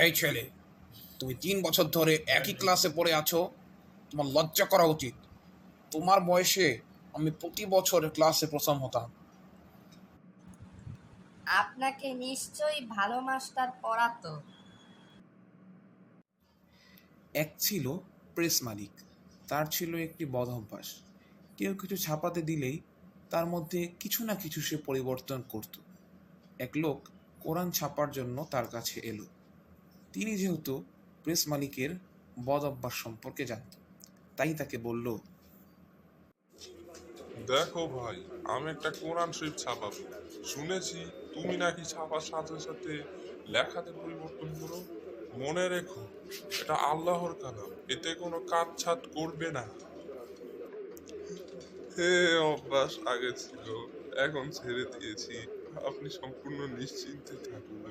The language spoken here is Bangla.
এই ছেলে, তুমি 3 বছর ধরে একই ক্লাসে পড়ে আছো। তোমার লজ্জা করা উচিত। তোমার বয়সে আমি প্রতি বছর ক্লাসে প্রথম হতাম। আপনাকে নিশ্চয়ই ভালো মাস্টার পড়াতো। এক ছিল প্রেস মালিক। তার ছিল একটি বদ অভ্যাস। কেউ কিছু ছাপাতে দিলেই তার মধ্যে কিছু না কিছু সে পরিবর্তন করত। এক লোক কোরআন ছাপার জন্য তার কাছে এলো। তিনি যেহেতু প্রেস মালিকের বদ অভ্যাস সম্পর্কে জানত, তাই তাকে বলল, দেখো ভাই, আমি একটা কোরআন শরীফ ছাপাবো। শুনেছি তুমি নাকি ছাপার সাথে সাথে লেখাতে পরিবর্তন করো। মনে রেখো, এটা আল্লাহর কালাম, এতে কোনো কাটছাট করবে না। হে, অভ্যাস আগে ছিল, এখন ছেড়ে দিয়েছি। আপনি সম্পূর্ণ নিশ্চিন্তে থাকুন।